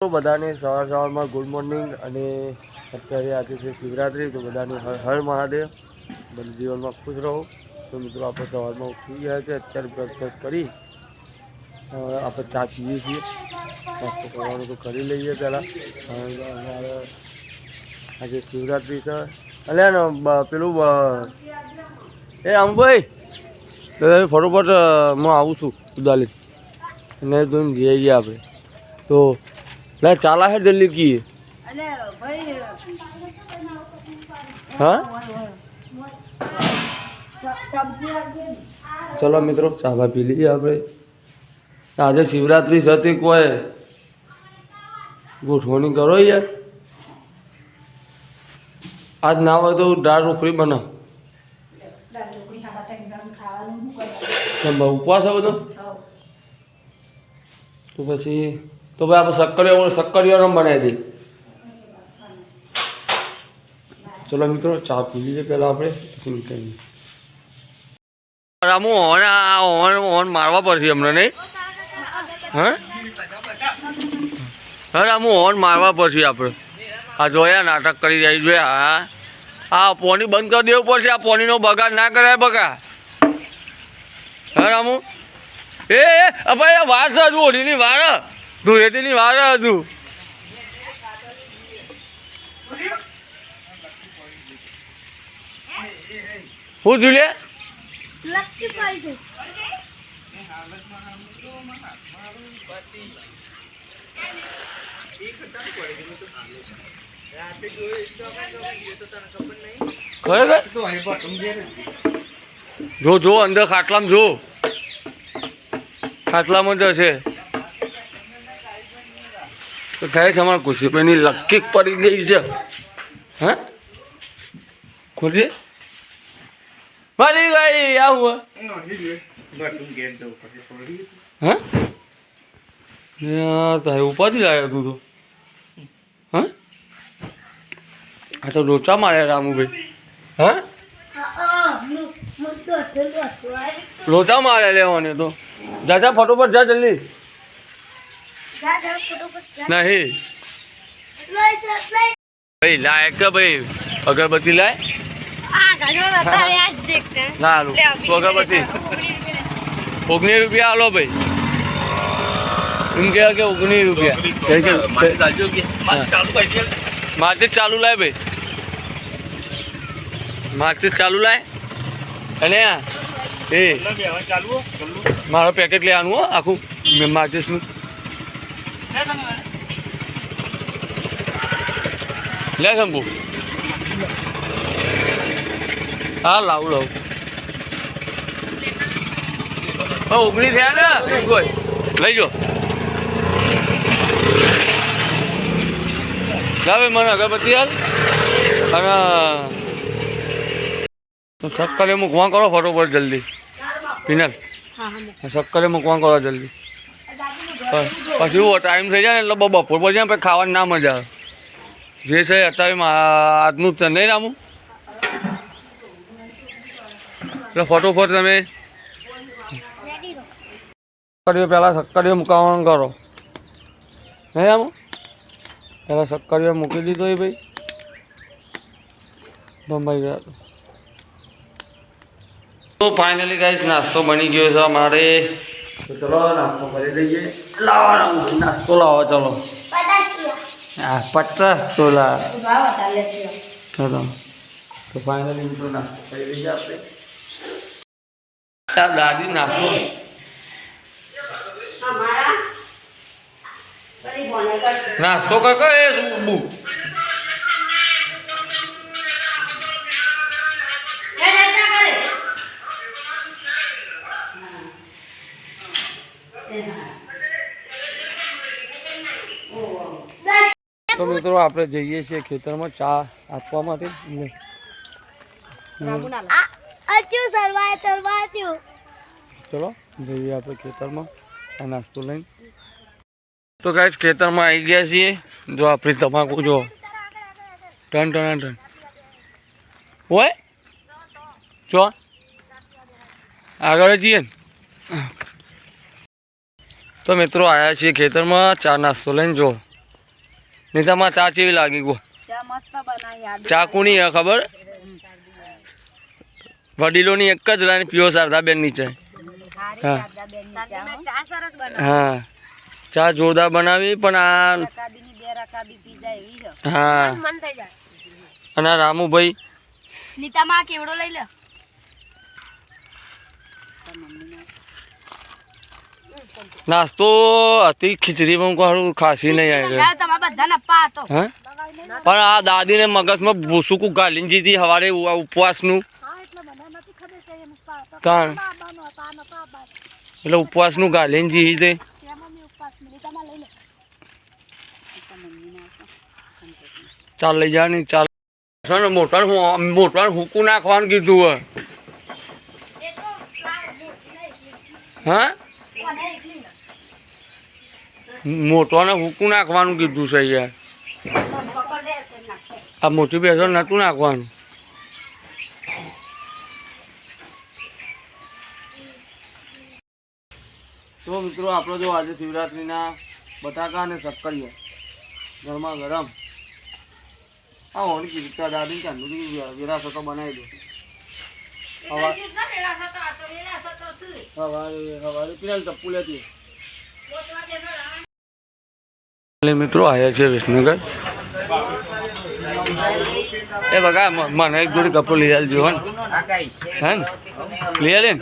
તો બધાને સવારમાં ગુડ મોર્નિંગ અને અત્યારે આજે છે શિવરાત્રિ તો બધાને હર હર મહાદેવ બધા જીવનમાં ખુશ રહો તો મિત્રો આપણે સવારમાં ઉઠી ગયા છે અત્યારે બ્રેકફાસ્ટ કરી આપણે ચા પીએ છીએ નાસ્તો કરવાનું તો કરી લઈએ પહેલાં અમારે આજે શિવરાત્રિ છે એટલે ને પેલું એ આમભાઈ ફટોફટ હું આવું છું ઉદાલી અને જોઈને જઈએ આપણે તો ला चाला है जल्दी की हाँ चलो मित्रों चाबा पी लीजिए आप आज शिवरात्रि सती कोई गोठवनी करो यार आज ना हो तो दाल रोकड़ी बना उपवास हो तो पी तो भाई आप शक्करिया बनाई दी चलो मित्रों चा पी लीजिए पहला आप रामू ऑन मारवा पड़े हमने नहीं हाँ हाँ रामू ऑन मारवा पड़े आप जोया नाटक करी जाए जो हाँ हाँ पोनी बंद कर देव पड़े आ पोनी नो बगाड़ ना कराय बगा हाँ रामू ए भाई वार से हजू ओढ़ी वार ધૂળેટીની વાર હતું હું ઝૂલે જો જો અંદર ખાટલામાં જો ખાટલામાં જ છે तो कहे हमारे खुशी पे नहीं लक्की पड़ी गई से हाँ खुशी मारी गई क्या हुआ हाँ यार तारे ऊपर ही आया तू तो हाँ हाँ तो लोचा मारे रामू भाई हाँ लोचा मारे ले तो जा जा फटोफट जा जल्दी नहीं भाई लाए क्या भाई अगरबत्ती लाए ना लो तो अगरबत्ती 19 रुपया आलो भाई इनके आगे 19 रुपया मार्केट चालू लाए भाई मार्केट चालू लाए अने ए मारो पैकेट ले आनु आखू मार्केट नु ले शंभू हाँ लाऊ लाऊ ओगनी थे ना लई जो लावे मन अगरबत्ती यार तो शक्कर मुकवा करो फटोफट जल्दी पिनल शक्कर मुकवा करो जल्दी પછી ટાઈમ થઈ જાય ને એટલે બપોર પછી આપણે ખાવાની ના મજા આવે જે છે અત્યારે આજનું જ છે નહીં રામું એટલે ફટોફટ તમે પહેલાં શક્કરીઓ મુકાવાનું કરો નહીં રામું પહેલાં શક્કરીઓ મૂકી દીધો એ ભાઈ બંબાઈ ગયા તો ફાઇનલી ગાઈસ નાસ્તો બની ગયો છે અમારે तो चलो नाश्तो कर लीजिए लाओ नाश्तो लाओ चलो 50 तोला चलो तो फाइनली मित्रों नाश्तो कर लीजिए आपने दादी नाश्तो नाश्तो कर सुबह तो मित्रों आप जाइए छे खेतर में चा आपवा माटे चलो जाइए आप खेतर में आ नास्तो लईने तो गाइस खेतर में आई गया छे जो अपनी तमाकू जो टन टन टन ओए चो आगे जीए तो मित्रों आया छे खेतर में चा नास्तो लईने जो નીતામાં ચા કેવી લાગી ગો? ચા કોની હે ખબર? વડીલોની એક જ લાઈન પીઓ શારદાબેન ની ચા. હા હા, ચા જોરદાર બનાવી. પણ આ હા, અને રામુભાઈ નીતામાં કેવડો લઈ લે. નાસ્તો હતી ખીચડીમાં કોણ ખાસી નહીં આવી. પણ આ દાદીને મગજમાં ભૂસુકું ગાલીને જીધી સવારે ઉપવાસનું. તાણ એટલે ઉપવાસનું ગાલીને જીધી તે. ચાલ લઈ જા ને ચાલ. મોટા હુકું નાખવાનું કીધું હે. હા, મોટોને હુકું નાખવાનું કીધું છે યાર. આ મોટી ભેંસો નતું નાખવાનું. તો મિત્રો આપણો જો આજે શિવરાત્રિના બટાકા અને શક્કરિયા ગરમા ગરમ. હા હોળી કીધું દાદી ચાંદુ વિરાસતો બનાવી દો. સવારે પેલા ચપ્પુ લેતી. મિત્રો આવ્યા છે વિસનગર. એ બગા મને એક જોડી કપડું લઈ આવજો હે ને, લઈ આવે ને.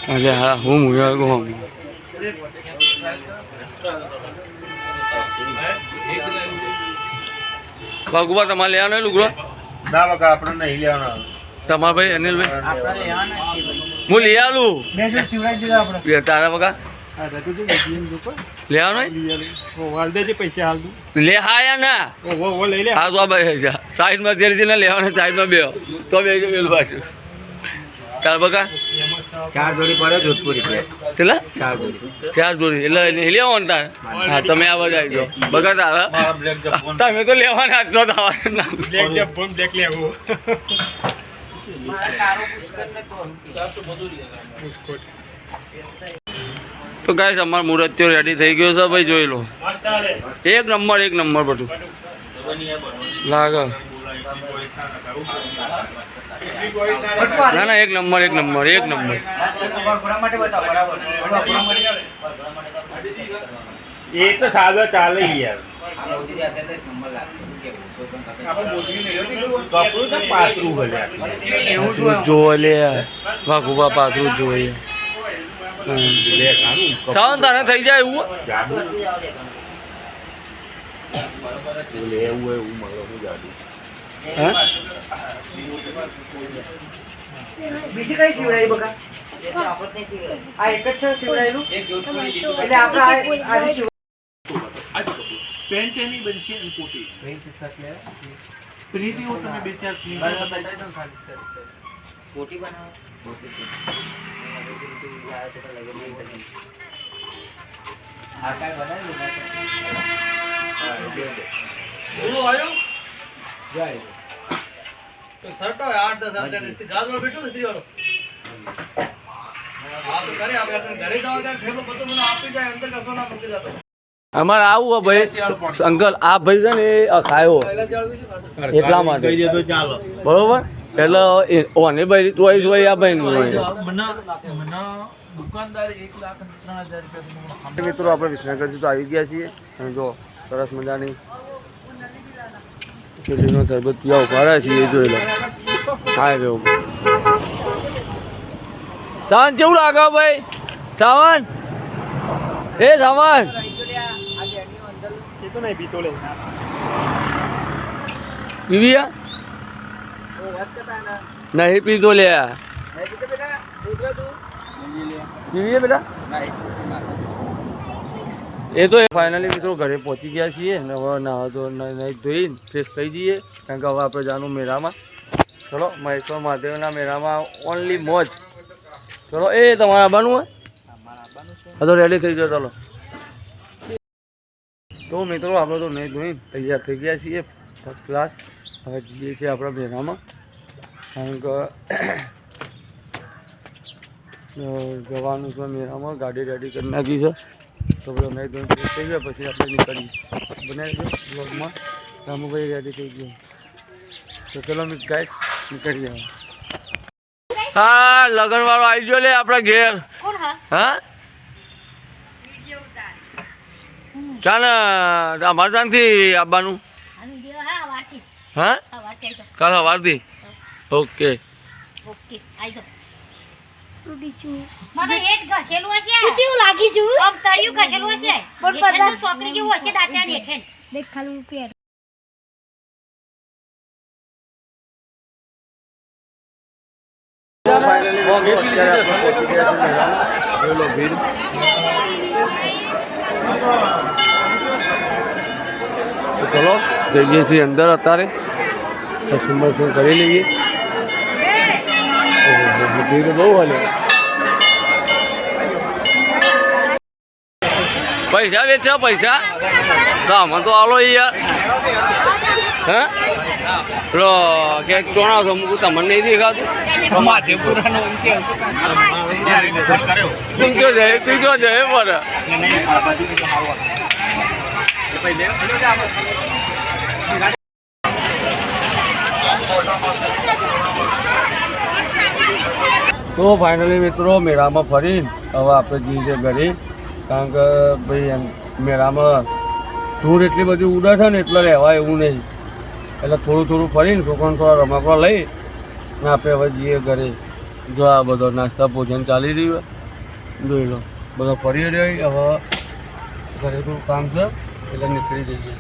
અરે હા, હું મુયા ગો ભગવા તમારે લેવાનો લુગડો? ના બકા આપણે નહીં લેવાનો. તમારા ભાઈ અનિલભાઈ હું લઈ આલું તારા બકા લેવાનો પૈસા લે હાયા ના હા તો ભાઈ સાઈડમાં ધીરે લેવાના સાઈડમાં બે તો બે પેલું પાછું. તારા બકા 4 જોડી પડે જોધપુરી કેટલા? 4 જોડી એટલે લેવાનું તારે. હા તમે આ બધા આવી જાઓ બકા તારા. તમે તો લેવાના છો તો ગાઈસ અમારો મુહૂર્ત રેડી થઈ ગયો છે ભાઈ, જોઈ લો. એક નંબર બધું લાગે. ના ના એક નંબર. એ તો સાદો ચાલે યાર. જો લે વાઘુબા પાતળું જોઈએ. સાવન તારે થઈ જાય એવું બીજી કઈ સીવડાવી બકા? આ એક જ છે સીવડાયેલું એટલે આપણે પેન્ટ એની બનશે અને કોટી પ્રીતિ હો તમે બે ચાર કોટી બનાવો. આ કાઈ બનાવ્યું જાય તો સરતો 8-10 ઇસ્તી ગાજમાં બેઠો ને સ્ત્રી વાળો. હા તો કરે આપણે ઘરે જાવ ત્યારે થેલો બધું મને આપી જાય, અંદર કસો ના મૂકી જતો. અમારે આવું ભાઈ અંકલ. આ ભાઈ છે ને ખાયો એટલા માટે બરોબર. એટલે ઓને ભાઈ ચોઈસ હોય આ ભાઈ નું હોય. મિત્રો આપણે વિસનગરથી તો આવી ગયા છીએ અને જો સરસ મજાની ચીલીનો શરબત પીવા ઉભા છીએ એ જોઈ લો. હા કેવું સાવન કેવું લાગે ભાઈ? સાવન એ સાવન પીવી નહીં પીતો લે પીવીએ બેટા એ તો ફાઇનલી મિત્રો ઘરે પહોંચી ગયા છીએ ને હવે નાહવા તો નહીં ધોઈને ફ્રેશ થઈ જઈએ કારણ કે હવે આપણે જવાનું મેળામાં. ચલો મહેશ્વર મહાદેવના મેળામાં ઓનલી મોજ. ચલો એ તમારે આવવાનું હોય હા તો રેડી થઈ ગયો. ચલો તો મિત્રો આપણે તો નહીં ધોઈને તૈયાર થઈ ગયા છીએ ફર્સ્ટ ક્લાસ. હવે જઈએ છીએ આપણા મેળામાં કારણ કે જવાનું છે મેળામાં. ગાડી રેડી કરી નાખી છે તો પેલો નહીં ધોઈને ફ્રેશ થઈ ગયા પછી આપણે નીકળીએ. બનાવી દો બ્લોગમાં રામુભાઈ રેડી થઈ ગયો તો ચલો ગાઈસ નીકળીએ. હા લગન વાળો આવી ગયો લે આપણા ઘેર. કોણ હા હા વિડિયો ઉતાર ચાલ અમારે ત્યાંથી આવવાનું. આ વિડિયો હા વારથી હા હા વારથી આવી કાલ સવારથી ઓકે. તો ઓકે આવી તો મને હેઠ ઘસેલું હશે કેવું લાગી છું આમ તળિયું ઘસેલું હશે પણ પચાસ છોકરી જેવું હશે દાંતિયા હેઠે દેખ ખાલી પેર ચલો જઈએ છીએ અંદર અત્યારે દર્શન બર્શન કરી લઈએ. ભીડ બહુ હાલે. પૈસા વેચા પૈસા તો આમાં તો આલો યાર. હે પેલો ક્યાંક ચોણા છો મૂકું તમને નહીં દેખાતું. તું જો જાય પણ તો ફાઇનલી મિત્રો મેળામાં ફરીને હવે આપણે જઈએ છીએ ઘરે કારણ કે ભાઈ એમ મેળામાં ધૂળ એટલી બધી ઉડે છે ને એટલે રહેવાય એવું નહીં એટલે થોડું થોડું ફરીને છોકરાને થોડા રમકડા લઈ ને આપણે હવે જઈએ ઘરે. જો આ બધો નાસ્તા ભોજન ચાલી રહ્યું જોઈ લો બધો ફરી રહ્યો. હવે ઘરે થોડું કામ છે એટલે નીકળી જઈએ.